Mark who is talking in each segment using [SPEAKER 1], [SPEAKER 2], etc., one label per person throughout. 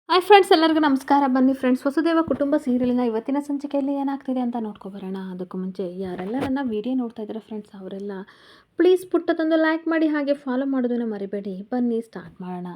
[SPEAKER 1] Hi friends, ಎಲ್ಲರಿಗೂ ನಮಸ್ಕಾರ. ಬನ್ನಿ ಫ್ರೆಂಡ್ಸ್, ವಸುದೇವ ಕುಟುಂಬ ಸೀರಿಯಲಿನ ಇವತ್ತಿನ ಸಂಚಿಕೆಯಲ್ಲಿ ಏನಾಗ್ತಿದೆ ಅಂತ ನೋಡ್ಕೊಬರೋಣ. ಅದಕ್ಕೂ ಮುಂಚೆ ಯಾರೆಲ್ಲ ನನ್ನ ವಿಡಿಯೋ ನೋಡ್ತಾ ಇದ್ದಾರೆ ಫ್ರೆಂಡ್ಸ್, ಅವರೆಲ್ಲ ಪ್ಲೀಸ್ ಪುಟ್ಟದೊಂದು ಲೈಕ್ ಮಾಡಿ, ಹಾಗೆ ಫಾಲೋ ಮಾಡೋದನ್ನು ಮರಿಬೇಡಿ. ಬನ್ನಿ ಸ್ಟಾರ್ಟ್ ಮಾಡೋಣ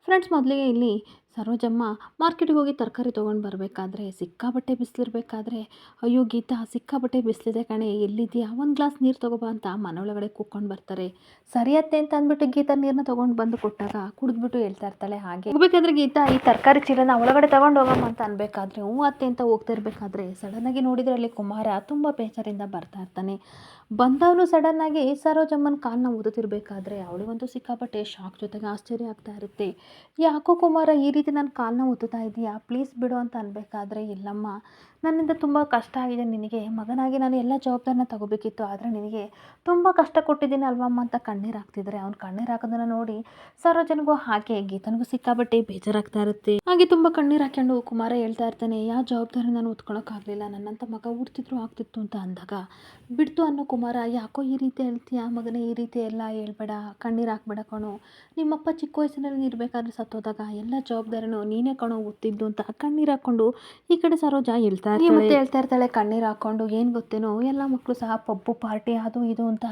[SPEAKER 1] ಫ್ರೆಂಡ್ಸ್. ಮೊದಲಿಗೆ ಇಲ್ಲಿ ಸರೋಜಮ್ಮ ಮಾರ್ಕೆಟಿಗೆ ಹೋಗಿ ತರಕಾರಿ ತೊಗೊಂಡು ಬರಬೇಕಾದ್ರೆ ಸಿಕ್ಕಾಬಟ್ಟೆ ಬಿಸಿಲಿರಬೇಕಾದ್ರೆ, ಅಯ್ಯೋ ಗೀತಾ ಸಿಕ್ಕಾಬಟ್ಟೆ ಬಿಸಿಲಿದೆ ಕಣೆ, ಎಲ್ಲಿದೆಯಾ, ಒಂದು ಗ್ಲಾಸ್ ನೀರು ತೊಗೊಬಾ ಅಂತ ಮನೊಳಗಡೆ ಕೂತ್ಕೊಂಡು ಬರ್ತಾರೆ. ಸರಿಯತ್ತೆ ಅಂತ ಅಂದ್ಬಿಟ್ಟು ಗೀತಾ ನೀರನ್ನ ತೊಗೊಂಡು ಬಂದು ಕೊಟ್ಟಾಗ ಕುಡಿದ್ಬಿಟ್ಟು ಹೇಳ್ತಾ ಇರ್ತಾಳೆ. ಹಾಗೆ ಹೋಗ್ಬೇಕಾದ್ರೆ ಗೀತಾ ಈ ತರಕಾರಿ ಚೀಲನ ಒಳಗಡೆ ತೊಗೊಂಡು ಹೋಗಮ್ಮ ಅಂತ ಅನ್ಬೇಕಾದ್ರೆ ಹ್ಞೂ ಅತ್ತೆ ಅಂತ ಹೋಗ್ತಾ ಇರಬೇಕಾದ್ರೆ ಸಡನ್ನಾಗಿ ನೋಡಿದರೆ ಅಲ್ಲಿ ಕುಮಾರ ತುಂಬ ಬೇಜಾರಿಂದ ಬರ್ತಾ ಇರ್ತಾನೆ. ಬಂದವನು ಸಡನ್ನಾಗಿ ಸರೋಜಮ್ಮನ ಕಾಲನ್ನ ಊದುತ್ತಿರಬೇಕಾದ್ರೆ ಅವಳಿಗಂತೂ ಸಿಕ್ಕಾಪಟ್ಟೆ ಶಾಕ್ ಜೊತೆಗೆ ಆಶ್ಚರ್ಯ ಆಗ್ತಾ ಇರುತ್ತೆ. ಯಾಕೋ ಕುಮಾರ ಈ ರೀತಿ ನನ್ನ ಕಾಲನ್ನ ಊದುತ್ತಾ ಇದೆಯಾ, ಪ್ಲೀಸ್ ಬಿಡು ಅಂತ ಅನ್ಬೇಕಾದ್ರೆ, ಇಲ್ಲಮ್ಮ ನನ್ನಿಂದ ತುಂಬ ಕಷ್ಟ ಆಗಿದೆ, ನಿನಗೆ ಮಗನಾಗಿ ನಾನು ಎಲ್ಲ ಜವಾಬ್ದಾರಿನ ತಗೋಬೇಕಿತ್ತು, ಆದರೆ ನಿನಗೆ ತುಂಬ ಕಷ್ಟ ಕೊಟ್ಟಿದ್ದೀನಿ ಅಲ್ವಮ್ಮ ಅಂತ ಕಣ್ಣೀರು ಹಾಕ್ತಿದ್ರೆ, ಅವ್ನು ಕಣ್ಣೀರು ಹಾಕೋದನ್ನ ನೋಡಿ ಸರೋಜನಿಗೂ ಹಾಗೆ ಗೀತನಿಗೂ ಸಿಕ್ಕಾಬಟ್ಟೆ ಬೇಜಾರಾಗ್ತಾ ಇರುತ್ತೆ. ಹಾಗೆ ತುಂಬ ಕಣ್ಣೀರು ಹಾಕ್ಕೊಂಡು ಕುಮಾರ ಹೇಳ್ತಾ ಇರ್ತಾನೆ, ಯಾವ ಜವಾಬ್ದಾರಿ ನಾನು ಹೊತ್ಕೊಳಕ್ಕಾಗಲಿಲ್ಲ, ನನ್ನಂಥ ಮಗ ಹುಡ್ತಿದ್ರು ಆಗ್ತಿತ್ತು ಅಂತ ಅಂದಾಗ, ಬಿಡ್ತು ಅನ್ನೋ ಕುಮಾರ, ಯಾಕೋ ಈ ರೀತಿ ಹೇಳ್ತೀಯ ಮಗನೇ, ಈ ರೀತಿ ಎಲ್ಲ ಹೇಳ್ಬೇಡ, ಕಣ್ಣೀರು ಹಾಕ್ಬೇಡ ಕಣೋ, ನಿಮ್ಮಪ್ಪ ಚಿಕ್ಕ ವಯಸ್ಸಿನಲ್ಲಿ ಇರಬೇಕಾದ್ರೆ ಸತ್ತೋದಾಗ ಎಲ್ಲ ಜವಾಬ್ದಾರಿನೂ ನೀನೇ ಕಣೋ ಗೊತ್ತಿದ್ದು ಅಂತ ಕಣ್ಣೀರು ಹಾಕ್ಕೊಂಡು ಈ ಕಡೆ ಸರೋಜ ಹೇಳ್ತಾ ಇರ್ತಾಳೆ ಕಣ್ಣೀರು ಹಾಕ್ಕೊಂಡು. ಏನು ಗೊತ್ತೇನೋ, ಎಲ್ಲ ಮಕ್ಕಳು ಸಹ ಪಬ್ಬು ಪಾರ್ಟಿ ಅದು ಇದು ಅಂತ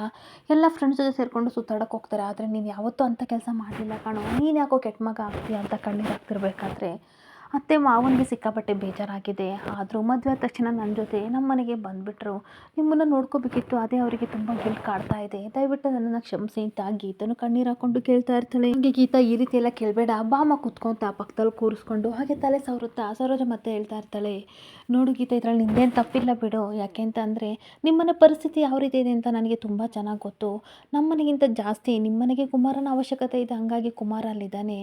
[SPEAKER 1] ಎಲ್ಲ ಫ್ರೆಂಡ್ಸ್ ಜೊತೆ ಸೇರಿಕೊಂಡು ಸುತ್ತಾಡಕ್ಕೆ ಹೋಗ್ತಾರೆ, ಆದರೆ ನೀನು ಯಾವತ್ತೂ ಅಂಥ ಕೆಲಸ ಮಾಡಲಿಲ್ಲ ಕಣೋ, ನೀನು ಯಾಕೋ ಕೆಟ್ಟ ಮಗ ಆಗ್ತೀಯ ಅಂತ ಕಣ್ಣೀರು ಹಾಕ್ತಿರ್ಬೇಕಾದ್ರೆ ಅತ್ತೆ ಮಾವನಿಗೆ ಸಿಕ್ಕಾಪಟ್ಟೆ ಬೇಜಾರಾಗಿದೆ. ಆದರೂ ಮದುವೆ ಆದ ತಕ್ಷಣ ನನ್ನ ಜೊತೆ ನಮ್ಮ ಮನೆಗೆ ಬಂದುಬಿಟ್ರು, ನಿಮ್ಮನ್ನು ನೋಡ್ಕೋಬೇಕಿತ್ತು, ಅದೇ ಅವರಿಗೆ ತುಂಬ ಗಿಲ್ಟ್ ಕಾಡ್ತಾ ಇದೆ, ದಯವಿಟ್ಟು ನನ್ನನ್ನು ಕ್ಷಮಿಸಿ ಅಂತ ಗೀತನು ಕಣ್ಣೀರು ಹಾಕ್ಕೊಂಡು ಕೇಳ್ತಾ ಇರ್ತಾಳೆ. ಹಾಗೆ ಗೀತಾ ಈ ರೀತಿ ಎಲ್ಲ ಕೇಳಬೇಡ, ಬಾಮ ಕುತ್ಕೊಂತ ಪಕ್ಕದಲ್ಲಿ ಕೂರಿಸ್ಕೊಂಡು ಹಾಗೆ ತಲೆ ಸವರುತ್ತಾ ಸರೋಜ ಮತ್ತೆ ಹೇಳ್ತಾ ಇರ್ತಾಳೆ, ನೋಡು ಗೀತಾ ಇದರಲ್ಲಿ ನಿಂದೇನು ತಪ್ಪಿಲ್ಲ ಬಿಡು, ಯಾಕೆ ಅಂತ ಅಂದರೆ ನಿಮ್ಮನೆ ಪರಿಸ್ಥಿತಿ ಯಾವ ರೀತಿ ಇದೆ ಅಂತ ನನಗೆ ತುಂಬ ಚೆನ್ನಾಗಿ ಗೊತ್ತು, ನಮ್ಮನೆಗಿಂತ ಜಾಸ್ತಿ ನಿಮ್ಮನೆಗೆ ಕುಮಾರನ ಅವಶ್ಯಕತೆ ಇದೆ, ಹಂಗಾಗಿ ಕುಮಾರ ಅಲ್ಲಿದ್ದಾನೆ,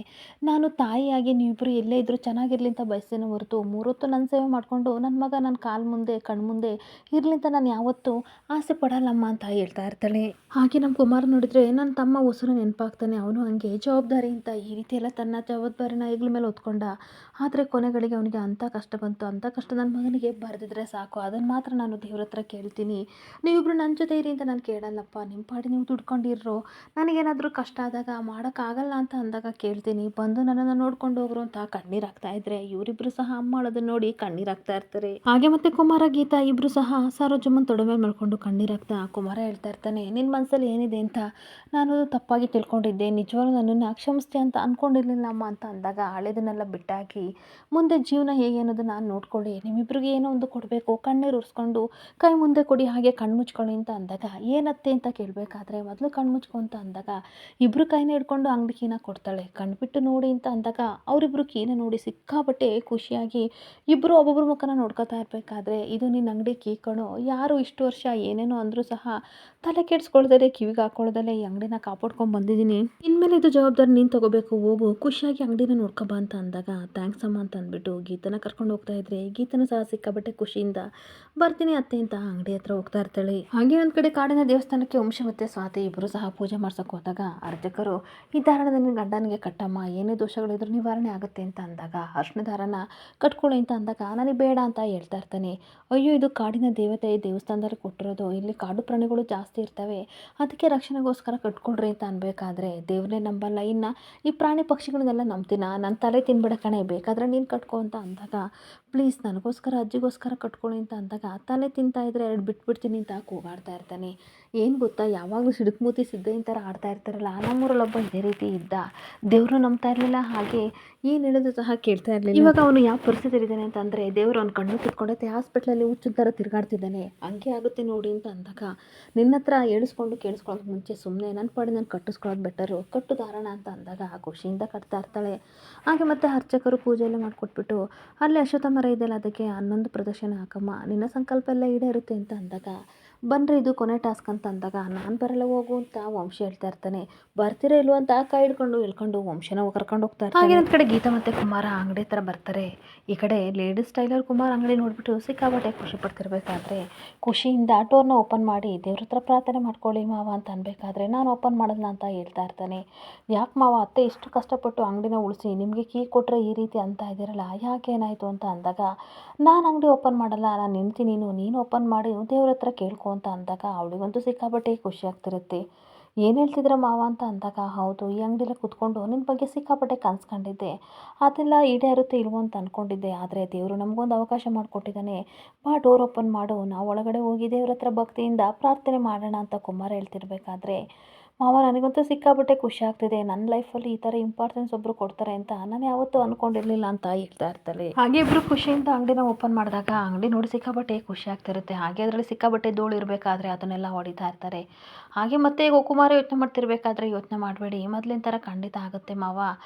[SPEAKER 1] ನಾನು ತಾಯಿಯಾಗಿ ನೀವಿಬ್ಬರು ಎಲ್ಲೇ ಇದ್ದರೂ ಚೆನ್ನಾಗಿರಲಿ ಅಂತ ಬಯಸ್ತೇನೆ ಹೊರತು ಮೂರೊತ್ತು ನನ್ನ ಸೇವೆ ಮಾಡಿಕೊಂಡು ನನ್ನ ಮಗ ನನ್ನ ಕಾಲು ಮುಂದೆ ಕಣ್ಣು ಮುಂದೆ ಇರಲಿ ಅಂತ ನಾನು ಯಾವತ್ತೂ ಆಸೆ ಪಡಲ್ಲಮ್ಮ ಅಂತ ಹೇಳ್ತಾ ಇರ್ತಾಳೆ. ಹಾಗೆ ನಮ್ಮ ಕುಮಾರ ನೋಡಿದರೆ ನನ್ನ ತಮ್ಮ ಉಸಿರು ನೆನಪಾಗ್ತಾನೆ, ಅವನು ಹಂಗೆ ಜವಾಬ್ದಾರಿ ಅಂತ ಈ ರೀತಿ ಎಲ್ಲ ತನ್ನ ಜವಾಬ್ದಾರಿನ ಹೆಗ್ಲ ಮೇಲೆ ಹೊತ್ಕೊಂಡ, ಆದರೆ ಕೊನೆಗಳಿಗೆ ಅವನಿಗೆ ಅಂಥ ಕಷ್ಟ ಬಂತು, ಅಂಥ ಕಷ್ಟ ನನ್ನ ಮಗನಿಗೆ ಬರೆದಿದ್ರೆ ಸಾಕು, ಅದನ್ನು ಮಾತ್ರ ನಾನು ದೇವ್ರ ಹತ್ರ ಕೇಳ್ತೀನಿ, ನೀವಿಬ್ಬರು ನನ್ನ ಜೊತೆ ಇರಿ ಅಂತ ನಾನು ಕೇಳಲ್ಲಪ್ಪ, ನಿಮ್ಮ ಪಾಡಿ ನೀವು ದುಡ್ಕೊಂಡಿರೋ, ನನಗೇನಾದರೂ ಕಷ್ಟ ಆದಾಗ ಮಾಡೋಕ್ಕಾಗಲ್ಲ ಅಂತ ಅಂದಾಗ ಕೇಳ್ತೀನಿ, ಬಂದು ನನ್ನನ್ನು ನೋಡ್ಕೊಂಡು ಹೋಗ್ರು ಅಂತ ಕಣ್ಣೀರು ಹಾಕ್ತಾ ಇದ್ರೆ ಇವರಿಬ್ಬರು ಸಹ ಅಮ್ಮ ಅಳೋದನ್ನ ನೋಡಿ ಕಣ್ಣೀರು ಹಾಕ್ತಾ ಇರ್ತಾರೆ. ಹಾಗೆ ಮತ್ತೆ ಕುಮಾರ ಗೀತಾ ಇಬ್ಬರು ಸಹ ಸರೋಜಮ್ಮನ ತೊಡೆ ಮೇಲೆ ಮಾಡ್ಕೊಂಡು ಕಣ್ಣೀರು ಹಾಕ್ತಾ ಕುಮಾರ ಹೇಳ್ತಾ ಇರ್ತಾನೆ, ನಿನ್ನ ಮನಸ್ಸಲ್ಲಿ ಏನಿದೆ ಅಂತ ನಾನು ತಪ್ಪಾಗಿ ತಿಳ್ಕೊಂಡಿದ್ದೆ, ನಿಜವಾಗ್ಲೂ ನನ್ನನ್ನು ಕ್ಷಮಿಸ್ತೆ ಅಂತ ಅಂದ್ಕೊಂಡಿರ್ಲಿಲ್ಲಮ್ಮ ಅಂತ ಅಂದಾಗ, ಹಳೆದನ್ನೆಲ್ಲ ಬಿಟ್ಟಾಕಿ ಮುಂದೆ ಜೀವನ ಹೇಗೆ ಅನ್ನೋದನ್ನ ನೋಡ್ಕೊಳ್ಳಿ, ನಿಮ್ಮಿಬ್ಬರಿಗೆ ಏನೋ ಒಂದು ಕೊಡಬೇಕು, ಕಣ್ಣೀರು ಉರಿಸ್ಕೊಂಡು ಕೈ ಮುಂದೆ ಕೊಡಿ, ಹಾಗೆ ಕಣ್ಣು ಮುಚ್ಕೊಳ್ಳಿ ಅಂತ ಅಂದಾಗ, ಏನತ್ತೆ ಅಂತ ಕೇಳಬೇಕಾದ್ರೆ ಮೊದಲು ಕಣ್ಣು ಮುಚ್ಕೊ ಅಂತ ಅಂದಾಗ ಇಬ್ಬರು ಕೈನ ಹಿಡ್ಕೊಂಡು ಅಂಗಡಿ ಕೀನ ಕೊಡ್ತಾಳೆ. ಕಣ್ಬಿಟ್ಟು ನೋಡಿ ಅಂತ ಅಂದಾಗ ಅವರಿಬ್ಬರು ಕೀನ ನೋಡಿ ಸಿಕ್ಕಾಬಟ್ಟೆ ಖುಷಿಯಾಗಿ ಇಬ್ಬರು ಒಬ್ಬೊಬ್ಬರ ಮುಖನ ನೋಡ್ಕೊತಾ ಇರಬೇಕಾದ್ರೆ, ಇದು ನಿನ್ನ ಅಂಗಡಿ ಕೀ ಕಣೋ, ಯಾರು ಇಷ್ಟು ವರ್ಷ ಏನೇನೋ ಅಂದರೂ ಸಹ ತಲೆ ಕೆಡಿಸ್ಕೊಳ್ದರೆ ಕಿವಿಗೆ ಹಾಕ್ಕೊಳ್ದಲ್ಲೇ ಈ ಅಂಗಡಿನ ಕಾಪಾಡ್ಕೊಂಡು ಬಂದಿದ್ದೀನಿ, ಇನ್ಮೇಲೆ ಇದು ಜವಾಬ್ದಾರಿ ನೀನು ತಗೋಬೇಕು, ಹೋಗು ಖುಷಿಯಾಗಿ ಅಂಗಡಿನ ನೋಡ್ಕೊಬಾ ಅಂತ ಅಂದಾಗ, ಥ್ಯಾಂಕ್ಸ್ ಅಮ್ಮ ಅಂತ ಅಂದ್ಬಿಟ್ಟು ಗೀತನ ಕರ್ಕೊಂಡು ಹೋಗ್ತಾ ಇದ್ರೆ ಗೀತನ ಸಹ ಸಿಕ್ಕಾಬಟ್ಟೆ ಖುಷಿಯಿಂದ ಬರ್ತೀನಿ ಅತ್ತೆ ಅಂತ ಅಂಗಡಿ ಹತ್ರ ಹೋಗ್ತಾ ಇರ್ತಾಳೆ. ಹಾಗೆ ಒಂದು ಕಡೆ ಕಾಡಿನ ದೇವಸ್ಥಾನಕ್ಕೆ ವಂಶ ಮತ್ತು ಸ್ವಾತಿ ಇಬ್ಬರು ಸಹ ಪೂಜೆ ಮಾಡ್ಸೋಕೆ ಹೋದಾಗ ಅರ್ಚಕರು ಈ ದಾರನ ನಿನ್ನ ಗಂಡನಿಗೆ ಕಟ್ಟಮ್ಮ, ಏನೇ ದೋಷಗಳಿದ್ರು ನಿವಾರಣೆ ಆಗುತ್ತೆ ಅಂತ ಅಂದಾಗ, ಅರ್ಶಿನ ದಾರನ ಕಟ್ಕೊಳ್ಳಿ ಅಂತ ಅಂದಾಗ ನನಗೆ ಬೇಡ ಅಂತ ಹೇಳ್ತಾ ಇರ್ತಾನೆ. ಅಯ್ಯೋ ಇದು ಕಾಡಿನ ದೇವತೆ, ದೇವಸ್ಥಾನದಲ್ಲಿ ಕೊಟ್ಟಿರೋದು, ಇಲ್ಲಿ ಕಾಡು ಪ್ರಾಣಿಗಳು ಜಾಸ್ತಿ ಇರ್ತವೆ, ಅದಕ್ಕೆ ರಕ್ಷಣೆಗೋಸ್ಕರ ಕಟ್ಕೊಳ್ರಿ ಅಂತ ಅನ್ಬೇಕಾದ್ರೆ ದೇವ್ರನ್ನೇ ನಂಬಲ್ಲ, ಇನ್ನು ಈ ಪ್ರಾಣಿ ಪಕ್ಷಿಗಳನ್ನೆಲ್ಲ ನಂಬ್ತೀನ, ನನ್ನ ತಲೆ ತಿನ್ಬಿಡ ಕಣೆ, ಬೇಕಾದ್ರೆ ನೀನು ಕಟ್ಕೊ ಅಂತ ಅಂದಾಗ, ಪ್ಲೀಸ್ ನನಗೋಸ್ಕರ ಅಜ್ಜಿಗೋಸ್ಕರ ಕಟ್ಕೊಳ್ಳಿ ಅಂತ ಅಂದಾಗ, ತಲೆ ತಿಂತಾ ಇದ್ರೆ ಎರಡು ಬಿಟ್ಬಿಡ್ತೀನಿ ಅಂತ ಕೂಗಾಡ್ತಾ ಇರ್ತಾನೆ. ಏನು ಗೊತ್ತಾ, ಯಾವಾಗಲೂ ಸಿಡುಕ್ಮೂತಿ ಸಿದ್ದಯ್ಯನ ಥರ ಆಡ್ತಾ ಇರ್ತಾರಲ್ಲ, ನಮ್ಮೂರಲ್ಲೊಬ್ಬ ಇದೇ ರೀತಿ ಇದ್ದ, ದೇವರು ನಂಬ್ತಾ ಇರಲಿಲ್ಲ, ಹಾಗೆ ಏನು ಹೇಳಿದ್ರು ಸಹ ಕೇಳ್ತಾ ಇರಲಿಲ್ಲ. ಇವಾಗ ಅವನು ಯಾವ ಪರಿಸ್ಥಿತಿ ಇದ್ದಾನೆ ಅಂತ ಅಂದರೆ, ದೇವರು ಅವ್ನ ಕಣ್ಣು ಕಿತ್ಕೊಂಡೈತೆ, ಹಾಸ್ಪಿಟ್ಲಲ್ಲಿ ಹುಚ್ಚಿನ ಥರ ತಿರುಗಾಡ್ತಿದ್ದಾನೆ, ಹಂಗೆ ಆಗುತ್ತೆ ನೋಡಿ ಅಂತ ಅಂದಾಗ, ನಿನ್ನ ಹತ್ರ ಹೇಳಿಸ್ಕೊಂಡು ಕೇಳಿಸ್ಕೊಳ್ಳೋಕೆ ಮುಂಚೆ ಸುಮ್ಮನೆ ನನ್ನ ಪಾಡಿ ನಾನು ಕಟ್ಟಿಸ್ಕೊಳ್ಳೋದು ಬೆಟರು, ಕಟ್ಟು ಧಾರಣ ಅಂತ ಅಂದಾಗ ಖುಷಿಯಿಂದ ಕಟ್ತಾ ಇರ್ತಾಳೆ. ಹಾಗೆ ಮತ್ತೆ ಅರ್ಚಕರು ಪೂಜೆಯೆಲ್ಲ ಮಾಡಿಕೊಟ್ಬಿಟ್ಟು, ಅಲ್ಲಿ ಅಶ್ವತ್ಥ ಮರ ಇದೆಯಲ್ಲ ಅದಕ್ಕೆ 11 ಪ್ರದಕ್ಷಿಣೆ ಹಾಕಮ್ಮ, ನಿನ್ನ ಸಂಕಲ್ಪ ಎಲ್ಲ ಈಡೇರುತ್ತೆ ಅಂತ ಅಂದಾಗ, ಬನ್ರಿ ಇದು ಕೊನೆ ಟಾಸ್ಕ್ ಅಂತ ಅಂದಾಗ, ನಾನು ಬರಲ್ಲ ಹೋಗು ಅಂತ ವಂಶ ಹೇಳ್ತಾ ಇರ್ತಾನೆ. ಬರ್ತೀರಾ ಇಲ್ವ ಅಂತ ಕೈ ಹಿಡ್ಕೊಂಡು ಹೇಳ್ಕೊಂಡು ವಂಶನ ಕರ್ಕೊಂಡು ಹೋಗ್ತಾ ಇರ್ತಾನೆ. ಹಾಗೆ ಒಂದು ಕಡೆ ಗೀತಾ ಮತ್ತು ಕುಮಾರ ಅಂಗಡಿ ಹತ್ರ ಬರ್ತಾರೆ. ಈ ಕಡೆ ಲೇಡೀಸ್ ಟೈಲರ್ ಕುಮಾರ್ ಅಂಗಡಿ ನೋಡಿಬಿಟ್ಟು ಸಿಕ್ಕಾಪಟ್ಟೆ ಖುಷಿ ಪಡ್ತಿರ್ಬೇಕಾದ್ರೆ, ಖುಷಿಯಿಂದ ಡೋರ್ನ ಓಪನ್ ಮಾಡಿ ದೇವ್ರ ಹತ್ರ ಪ್ರಾರ್ಥನೆ ಮಾಡ್ಕೊಳ್ಳಿ ಮಾವ ಅಂತ ಅನ್ಬೇಕಾದ್ರೆ, ನಾನು ಓಪನ್ ಮಾಡಲ್ಲ ಅಂತ ಹೇಳ್ತಾ ಇರ್ತಾನೆ. ಯಾಕೆ ಮಾವ, ಅತ್ತೆ ಇಷ್ಟು ಕಷ್ಟಪಟ್ಟು ಅಂಗಡಿನ ಉಳಿಸಿ ನಿಮಗೆ ಕೀ ಕೊಟ್ಟರೆ ಈ ರೀತಿ ಅಂತ ಇದ್ದೀರಲ್ಲ, ಯಾಕೆ ಏನಾಯಿತು ಅಂತ ಅಂದಾಗ, ನಾನು ಅಂಗಡಿ ಓಪನ್ ಮಾಡಲ್ಲ, ನಾನು ನಿಂತೀನಿ, ನೀನು ಓಪನ್ ಮಾಡಿ ದೇವ್ರ ಹತ್ರ ಕೇಳ್ಕೊ ಅಂತ ಅಂದಾಗ ಅವಳಿಗಂತೂ ಸಿಕ್ಕಾಪಟ್ಟೆ ಖುಷಿ ಆಗ್ತಿರುತ್ತೆ. ಏನು ಹೇಳ್ತಿದ್ರ ಮಾವ ಅಂತ ಅಂದಾಗ, ಹೌದು ಈ ಅಂಗಡಿಲೇ ಕೂತ್ಕೊಂಡು ನಿನ್ನ ಬಗ್ಗೆ ಸಿಕ್ಕಾಪಟ್ಟೆ ಕನ್ಸ್ಕೊಂಡಿದ್ದೆ. ಅದೆಲ್ಲ ಈಡೇರುತ್ತೆ ಇಲ್ವೋ ಅಂತ ಅಂದ್ಕೊಂಡಿದ್ದೆ. ಆದರೆ ದೇವರು ನಮಗೊಂದು ಅವಕಾಶ ಮಾಡಿಕೊಟ್ಟಿದ್ದಾನೆ. ಬಾ ಡೋರ್ ಓಪನ್ ಮಾಡು, ನಾವು ಒಳಗಡೆ ಹೋಗಿ ದೇವ್ರ ಹತ್ರ ಭಕ್ತಿಯಿಂದ ಪ್ರಾರ್ಥನೆ ಮಾಡೋಣ ಅಂತ ಕುಮಾರ ಹೇಳ್ತಿರ್ಬೇಕಾದ್ರೆ, ಮಾವ ನನಗಂತೂ ಸಿಕ್ಕಾಪಟ್ಟೆ ಖುಷಿ ಆಗ್ತಿದೆ. ನನ್ನ ಲೈಫಲ್ಲಿ ಈ ಥರ ಇಂಪಾರ್ಟೆನ್ಸ್ ಒಬ್ಬರು ಕೊಡ್ತಾರೆ ಅಂತ ನಾನು ಯಾವತ್ತೂ ಅಂದ್ಕೊಂಡಿರಲಿಲ್ಲ ಅಂತ ಹೇಳ್ತಾ ಇರ್ತಾಳೆ. ಹಾಗೆ ಇಬ್ಬರು ಖುಷಿಯಿಂದ ಅಂಗಡಿನ ಓಪನ್ ಮಾಡಿದಾಗ ಅಂಗಡಿ ನೋಡಿ ಸಿಕ್ಕಾಪಟ್ಟೆ ಖುಷಿ ಆಗ್ತಿರುತ್ತೆ. ಹಾಗೆ ಅದರಲ್ಲಿ ಸಿಕ್ಕಾಪಟ್ಟೆ ಧೂಳು ಇರಬೇಕಾದ್ರೆ ಅದನ್ನೆಲ್ಲ ಹೊಡಿತಾ ಇರ್ತಾರೆ. ಹಾಗೆ ಮತ್ತೆ ಈಗ ಕುಮಾರ ಯೋಚನೆ ಮಾಡ್ತಿರ್ಬೇಕಾದ್ರೆ, ಯೋಚನೆ ಮಾಡಬೇಡಿ, ಮೊದಲಿನ ಥರ ಖಂಡಿತ ಆಗುತ್ತೆ ಮಾವ.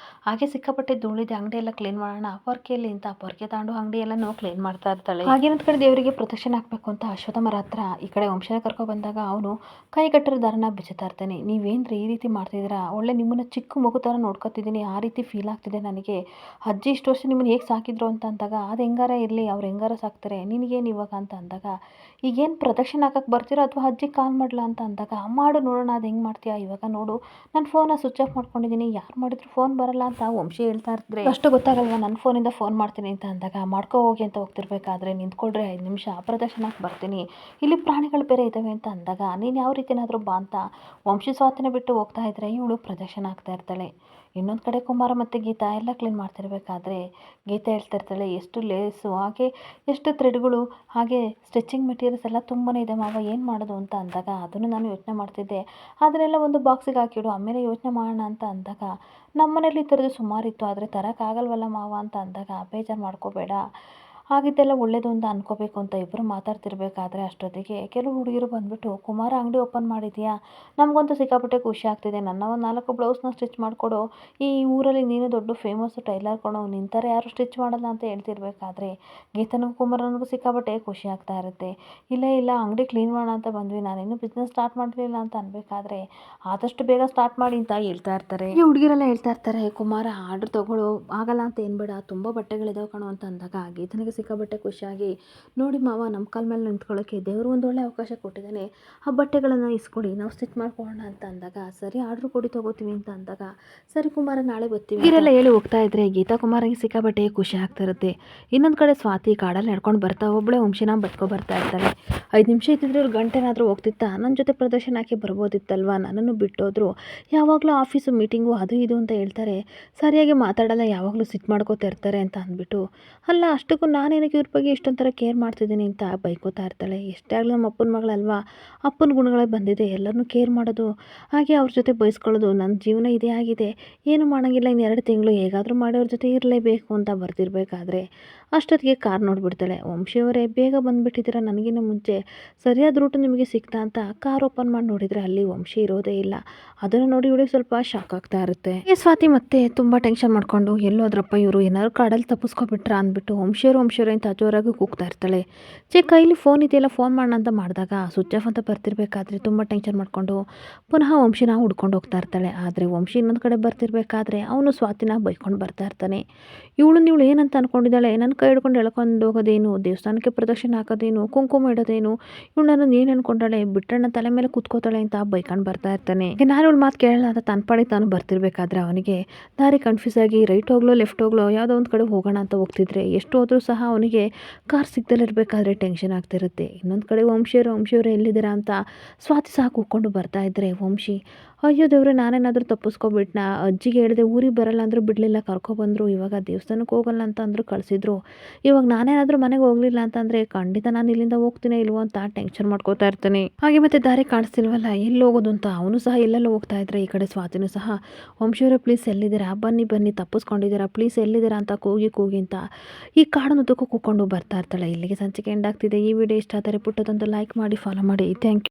[SPEAKER 1] ಹಾಗೆ ಸಿಕ್ಕಾಪಟ್ಟೆ ಧೂಳಿದೆ, ಅಂಗಡಿ ಎಲ್ಲ ಕ್ಲೀನ್ ಮಾಡೋಣ, ಪೊರ್ಕೆಯಲ್ಲಿ ಅಂತ ಪೊರ್ಕೆ ತಗೊಂಡು ಅಂಗಡಿ ಎಲ್ಲನೂ ಕ್ಲೀನ್ ಮಾಡ್ತಾ ಇರ್ತಾಳೆ. ಹಾಗೆ ಇನ್ನೊಂದು ಕಡೆ ದೇವರಿಗೆ ಪ್ರದಕ್ಷಿಣೆ ಹಾಕಬೇಕು ಅಂತ ಅಶ್ವತ್ಥಾಮರ ಹತ್ರ ಈ ಕಡೆ ವಂಶನ ಕರ್ಕೊ ಬಂದಾಗ ಅವನು ಕೈಗಟ್ಟಿರೋ ದಾರನ ಬಿಚ್ಚುತ್ತಾ ಇರ್ತಾನೆ. ನೀವೇನ್ರಿ ಈ ರೀತಿ ಮಾಡ್ತಿದ್ದೀರಾ? ಒಳ್ಳೆ ನಿಮ್ಮನ್ನು ಚಿಕ್ಕ ಮಗು ಥರ ನೋಡ್ಕೊತಿದ್ದೀನಿ, ಆ ರೀತಿ ಫೀಲ್ ಆಗ್ತಿದೆ ನನಗೆ. ಅಜ್ಜಿ ಇಷ್ಟು ವರ್ಷ ನಿಮ್ಮನ್ನು ಹೇಗೆ ಸಾಕಿದ್ರು ಅಂತ ಅಂದಾಗ, ಅದು ಹೆಂಗಾರ ಇರಲಿ, ಅವ್ರು ಹೆಂಗಾರ ಸಾಕ್ತಾರೆ, ನಿನಗೇನು ಇವಾಗ ಅಂತ ಅಂದಾಗ, ಈಗೇನು ಪ್ರದಕ್ಷಿಣೆ ಹಾಕಕ್ಕೆ ಬರ್ತೀರೋ ಅಥವಾ ಅಜ್ಜಿಗೆ ಕಾಲ್ ಮಾಡಲ ಅಂತ ಅಂದಾಗ, ಮಾಡು ನೋಡೋಣ ಅದು ಹೆಂಗೆ ಮಾಡ್ತೀಯಾ, ಇವಾಗ ನೋಡು ನನ್ನ ಫೋನ ಸ್ವಿಚ್ ಆಫ್ ಮಾಡ್ಕೊಂಡಿದ್ದೀನಿ, ಯಾರು ಮಾಡಿದ್ರು ಫೋನ್ ಬರಲ್ಲ ಅಂತ ವಂಶಿ ಹೇಳ್ತಾ ಇರ್ತಾರೆ. ಅಷ್ಟು ಗೊತ್ತಾಗಲ್ವಾ, ನನ್ನ ಫೋನಿಂದ ಫೋನ್ ಮಾಡ್ತೀನಿ ಅಂತ ಅಂದಾಗ, ಮಾಡ್ಕೋ ಹೋಗಿ ಅಂತ ಹೋಗ್ತಿರ್ಬೇಕಾದ್ರೆ, ನಿಂತ್ಕೊಳ್ರಿ 5 ನಿಮಿಷ ಪ್ರದಕ್ಷಿಣಕ್ಕೆ ಬರ್ತೀನಿ, ಇಲ್ಲಿ ಪ್ರಾಣಿಗಳು ಬೇರೆ ಇದ್ದಾವೆ ಅಂತ ಅಂದಾಗ, ನೀನು ಯಾವ ರೀತಿನಾದರೂ ಬಾ ಅಂತ ವಂಶಿ ಸ್ವಾತಿನ ಬಿಟ್ಟು ಹೋಗ್ತಾ ಇದ್ರೆ ಇವಳು ಪ್ರದಕ್ಷಿಣೆ ಆಗ್ತಾ ಇರ್ತಾಳೆ. ಇನ್ನೊಂದು ಕಡೆ ಕುಮಾರ ಮತ್ತು ಗೀತಾ ಎಲ್ಲ ಕ್ಲೀನ್ ಮಾಡ್ತಿರ್ಬೇಕಾದ್ರೆ ಗೀತಾ ಹೇಳ್ತಾ ಇರ್ತಾಳೆ, ಎಷ್ಟು ಲೇಸು ಹಾಗೆ ಎಷ್ಟು ಥ್ರೆಡ್ಗಳು ಹಾಗೆ ಸ್ಟಿಚಿಂಗ್ ಮೆಟೀರಿಯಲ್ಸ್ ಎಲ್ಲ ತುಂಬಾ ಇದೆ ಮಾವ, ಏನು ಮಾಡೋದು ಅಂತ ಅಂದಾಗ, ಅದನ್ನು ನಾನು ಯೋಚನೆ ಮಾಡ್ತಿದ್ದೆ, ಅದನ್ನೆಲ್ಲ ಒಂದು ಬಾಕ್ಸಿಗೆ ಹಾಕಿಡು, ಆಮೇಲೆ ಯೋಚನೆ ಮಾಡೋಣ ಅಂತ ಅಂದಾಗ, ನಮ್ಮ ಮನೇಲಿ ಈ ಥರದ್ದು ಸುಮಾರಿತ್ತು, ಆದರೆ ತರೋಕ್ಕಾಗಲ್ವಲ್ಲ ಮಾವ ಅಂತ ಅಂದಾಗ, ಬೇಜಾರು ಮಾಡ್ಕೋಬೇಡ, ಆಗಿದ್ದೆಲ್ಲ ಒಳ್ಳೇದು ಅಂತ ಅನ್ಕೋಬೇಕು ಅಂತ ಇಬ್ಬರು ಮಾತಾಡ್ತಿರ್ಬೇಕಾದ್ರೆ ಅಷ್ಟೊತ್ತಿಗೆ ಕೆಲವು ಹುಡುಗಿರು ಬಂದ್ಬಿಟ್ಟು, ಕುಮಾರ ಅಂಗಡಿ ಓಪನ್ ಮಾಡಿದ್ಯಾ, ನಮಗಂತೂ ಸಿಕ್ಕಾಪಟ್ಟೆ ಖುಷಿ ಆಗ್ತಿದೆ, ನನ್ನ ಒಂದು 4 ಬ್ಲೌಸ್ನ ಸ್ಟಿಚ್ ಮಾಡಿಕೊಡು, ಈ ಊರಲ್ಲಿ ನೀನು ದೊಡ್ಡ ಫೇಮಸ್ ಟೈಲರ್ ಕೊಡು, ನಿಂತಾರೆ ಯಾರು ಸ್ಟಿಚ್ ಮಾಡಲ್ಲ ಅಂತ ಹೇಳ್ತಿರ್ಬೇಕಾದ್ರೆ ಗೀತನಿಗೂ ಕುಮಾರನಿಗೂ ಸಿಕ್ಕಾಪಟ್ಟೆ ಖುಷಿ ಆಗ್ತಾ ಇರುತ್ತೆ. ಇಲ್ಲ ಇಲ್ಲ ಅಂಗಡಿ ಕ್ಲೀನ್ ಮಾಡೋಣ ಅಂತ ಬಂದ್ವಿ, ನಾನೇನು ಬಿಸ್ನೆಸ್ ಸ್ಟಾರ್ಟ್ ಮಾಡಲಿಲ್ಲ ಅಂತ ಅನ್ಬೇಕಾದ್ರೆ, ಆದಷ್ಟು ಬೇಗ ಸ್ಟಾರ್ಟ್ ಮಾಡಿ ಅಂತ ಹೇಳ್ತಾ ಇರ್ತಾರೆ. ಈ ಹುಡುಗಿರೆಲ್ಲ ಹೇಳ್ತಾ ಇರ್ತಾರೆ, ಕುಮಾರ ಆರ್ಡರ್ ತಗೊಳ್ಳೋ, ಆಗಲ್ಲ ಅಂತ ಏನು ಬೇಡ, ತುಂಬ ಬಟ್ಟೆಗಳಿದಾವೆ ಕಣೋ ಅಂತ ಅಂದಾಗ, ಗೀತನಿಗೆ ಸಿಕ್ಕಾಪಟ್ಟೆ ಖುಷಿಯಾಗಿ, ನೋಡಿ ಮಾವ ನಮ್ಮ ಕಾಲ ಮೇಲೆ ನಿಂತ್ಕೊಳ್ಳೋಕ್ಕೆ ದೇವರು ಒಂದು ಒಳ್ಳೆ ಅವಕಾಶ ಕೊಟ್ಟಿದ್ದಾನೆ, ಆ ಬಟ್ಟೆಗಳನ್ನು ಇಸ್ಕೊಡಿ, ನಾವು ಸ್ಟಿಚ್ ಮಾಡ್ಕೊಳ್ಳೋಣ ಅಂತ ಅಂದಾಗ, ಸರಿ ಆರ್ಡ್ರ್ ಕೊಡಿ ತಗೋತೀವಿ ಅಂತ ಅಂದಾಗ, ಸರಿ ಕುಮಾರ ನಾಳೆ ಬರ್ತೀವಿ ಇವರೆಲ್ಲ ಹೇಳಿ ಹೋಗ್ತಾ ಇದ್ರೆ ಗೀತಾ ಕುಮಾರಿಗೆ ಸಿಕ್ಕಾಪಟ್ಟೆ ಖುಷಿ ಆಗ್ತಾ ಇರುತ್ತೆ. ಇನ್ನೊಂದು ಕಡೆ ಸ್ವಾತಿ ಕಾಡಲ್ಲಿ ನಡ್ಕೊಂಡು ಬರ್ತಾ ಒಬ್ಬಳೆ ವಂಶಿನ ಬತ್ಕೊ ಬರ್ತಾ ಇರ್ತಾಳೆ. 5 ನಿಮಿಷ ಇದ್ದಿದ್ರೆ ಇವ್ರು ಗಂಟೆನಾದರೂ ಹೋಗ್ತಿತ್ತಾ, ನನ್ನ ಜೊತೆ ಪ್ರದರ್ಶನ ಹಾಕಿ ಬರ್ಬೋದಿತ್ತಲ್ವ, ನನ್ನನ್ನು ಬಿಟ್ಟೋದ್ರು, ಯಾವಾಗಲೂ ಆಫೀಸು ಮೀಟಿಂಗು ಅದು ಇದು ಅಂತ ಹೇಳ್ತಾರೆ, ಸರಿಯಾಗಿ ಮಾತಾಡಲ್ಲ, ಯಾವಾಗಲೂ ಸಿಟ್ಟು ಮಾಡ್ಕೋತಾ ಇರ್ತಾರೆ ಅಂತ ಅಂದ್ಬಿಟ್ಟು, ಅಲ್ಲ ಅಷ್ಟಕ್ಕೂ ನಾನೇನಕ್ಕೆ ಇವ್ರ ಬಗ್ಗೆ ಇಷ್ಟೊಂಥರ ಕೇರ್ ಮಾಡ್ತಿದ್ದೀನಿ ಅಂತ ಬೈಕೋತಾ ಇರ್ತಾಳೆ. ಎಷ್ಟೇ ಆಗಲಿ ನಮ್ಮ ಅಪ್ಪನ ಮಗಳಲ್ವಾ, ಅಪ್ಪನ ಗುಣಗಳೇ ಬಂದಿದೆ, ಎಲ್ಲರನ್ನೂ ಕೇರ್ ಮಾಡೋದು ಹಾಗೆ ಅವ್ರ ಜೊತೆ ಬಯಸ್ಕೊಳ್ಳೋದು ನನ್ನ ಜೀವನ ಇದೇ ಆಗಿದೆ, ಏನು ಮಾಡೋಂಗಿಲ್ಲ, ಇನ್ನು 2 ತಿಂಗಳು ಹೇಗಾದರೂ ಮಾಡಿ ಅವ್ರ ಜೊತೆ ಇರಲೇಬೇಕು ಅಂತ ಬರ್ತಿರ್ಬೇಕಾದ್ರೆ ಅಷ್ಟೊತ್ತಿಗೆ ಕಾರ್ ನೋಡಿಬಿಡ್ತಾಳೆ. ವಂಶಿಯವರೇ ಬೇಗ ಬಂದುಬಿಟ್ಟಿದ್ದೀರಾ, ನನಗಿನ್ನ ಮುಂಚೆ ಸರಿಯಾದ ರೂಟು ನಿಮಗೆ ಸಿಗ್ತಾ ಅಂತ ಕಾರ್ ಓಪನ್ ಮಾಡಿ ನೋಡಿದರೆ ಅಲ್ಲಿ ವಂಶಿ ಇರೋದೇ ಇಲ್ಲ. ಅದನ್ನು ನೋಡಿ ಇವಳಿಗೆ ಸ್ವಲ್ಪ ಶಾಕ್ ಆಗ್ತಾ ಇರುತ್ತೆ. ಈ ಸ್ವಾತಿ ಮತ್ತೆ ತುಂಬ ಟೆನ್ಷನ್ ಮಾಡ್ಕೊಂಡು, ಎಲ್ಲೋದ್ರಪ್ಪ ಇವರು, ಏನಾದ್ರು ಕಾಡಲ್ಲಿ ತಪ್ಪಿಸ್ಕೊಬಿಟ್ರ ಅಂದ್ಬಿಟ್ಟು ವಂಶಿಯವರು ಅಂತ ಜೋರಾಗಿ ಕೂಗ್ತಾ ಇರ್ತಾಳೆ. ಕೈಲಿ ಫೋನ್ ಇದೆಯಲ್ಲ, ಫೋನ್ ಮಾಡೋಣ ಅಂತ ಮಾಡಿದಾಗ ಸ್ವಿಚ್ ಆಫ್ ಅಂತ ಬರ್ತಿರ್ಬೇಕಾದ್ರೆ ತುಂಬ ಟೆನ್ಷನ್ ಮಾಡ್ಕೊಂಡು ಪುನಃ ವಂಶಿನ ಹುಡ್ಕೊಂಡು ಹೋಗ್ತಾ ಇರ್ತಾಳೆ. ಆದರೆ ವಂಶಿ ಇನ್ನೊಂದು ಕಡೆ ಬರ್ತಿರ್ಬೇಕಾದ್ರೆ ಅವನು ಸ್ವಾತಿನ ಬೈಕೊಂಡು ಬರ್ತಾ ಇರ್ತಾನೆ. ಇವಳು ಏನಂತ ಅಂದ್ಕೊಂಡಿದ್ದಾಳೆ, ನನ್ನ ಕೈ ಹಿಡ್ಕೊಂಡು ಎಳ್ಕೊಂಡು ಹೋಗೋದೇನು, ದೇವಸ್ಥಾನಕ್ಕೆ ಪ್ರದಕ್ಷಿಣೆ ಹಾಕೋದೇನು, ಕುಂಕುಮ ಇಡೋದೇನು, ಇವಳು ನನ್ನ ಏನು ಅನ್ಕೊಂಡಾಳೆ, ಬಿಟ್ಟಣ್ಣ ತಲೆ ಮೇಲೆ ಕೂತ್ಕೋತಾಳೆ ಅಂತ ಬೈಕೊಂಡು ಬರ್ತಾ ಇರ್ತಾನೆ. ಈಗ ನಾನು ಇವಳು ಮಾತು ಕೇಳಲ್ಲ ಅಂತ ತನ್ನ ಪಾಡಿಗೆ ತಾನು ಬರ್ತಿರ್ಬೇಕಾದ್ರೆ ಅವನಿಗೆ ದಾರಿ ಕನ್ಫ್ಯೂಸ್ ಆಗಿ ರೈಟ್ ಹೋಗ್ಲೋ ಲೆಫ್ಟ್ ಹೋಗ್ಲೋ ಯಾವುದೋ ಒಂದು ಕಡೆ ಹೋಗೋಣ ಅಂತ ಹೋಗ್ತಿದ್ರೆ, ಎಷ್ಟು ಹೋದ್ರೂ ಸಹ ಅವನಿಗೆ ಕಾರ್ ಸಿಗ್ದಲ್ಲಿರಬೇಕಾದ್ರೆ ಟೆನ್ಷನ್ ಆಗ್ತಿರುತ್ತೆ. ಇನ್ನೊಂದು ಕಡೆ ವಂಶಿಯವರು ಎಲ್ಲಿದ್ದೀರಾ ಅಂತ ಸ್ವಾತಿ ಸಹ ಕೂತ್ಕೊಂಡು ಬರ್ತಾ ಇದ್ರೆ ವಂಶಿ, ಅಯ್ಯೋ ದೇವ್ರೆ ನಾನೇನಾದರೂ ತಪ್ಪಿಸ್ಕೊಬಿಟ್ನ, ಅಜ್ಜಿಗೆ ಹೇಳಿದೆ ಊರಿಗೆ ಬರಲ್ಲ ಅಂದರೂ ಬಿಡಲಿಲ್ಲ, ಕರ್ಕೊಬಂದರು, ಇವಾಗ ದೇವಸ್ಥಾನಕ್ಕೆ ಹೋಗಲ್ಲ ಅಂತ ಅಂದರೂ ಕಳಿಸಿದ್ರು, ಇವಾಗ ನಾನೇನಾದರೂ ಮನೆಗೆ ಹೋಗಲಿಲ್ಲ ಅಂತಂದರೆ ಖಂಡಿತ ನಾನು ಇಲ್ಲಿಂದ ಹೋಗ್ತೀನೋ ಇಲ್ವೋ ಅಂತ ಟೆನ್ಷನ್ ಮಾಡ್ಕೋತಾ ಇರ್ತಾನೆ. ಹಾಗೆ ಮತ್ತೆ ದಾರಿ ಕಾಣಿಸ್ತಿಲ್ವಲ್ಲ, ಎಲ್ಲಿ ಹೋಗೋದು ಅಂತ ಅವನು ಸಹ ಎಲ್ಲೆಲ್ಲ ಹೋಗ್ತಾ ಇದ್ರೆ, ಈ ಕಡೆ ಸ್ವಾತಿನೂ ಸಹ ವಂಶಿಯವರೇ ಪ್ಲೀಸ್ ಎಲ್ಲಿದ್ದೀರಾ, ಬನ್ನಿ ತಪ್ಪಿಸ್ಕೊಂಡಿದ್ದೀರಾ, ಪ್ಲೀಸ್ ಎಲ್ಲಿದ್ದೀರಾ ಅಂತ ಕೂಗಿ ಅಂತ ಈ ಕಾಡನ್ನು ಕೂತ್ಕೊಂಡು ಬರ್ತಾ ಇರ್ತಾಳೆ. ಇಲ್ಲಿಗೆ ಸಂಚಿಕೆ ಎಂಡ್ ಆಗ್ತಿದೆ. ಈ ವಿಡಿಯೋ ಇಷ್ಟ ಆದರೆ ಪುಟ್ಟದೊಂದು ಲೈಕ್ ಮಾಡಿ, ಫಾಲೋ ಮಾಡಿ. Thank you.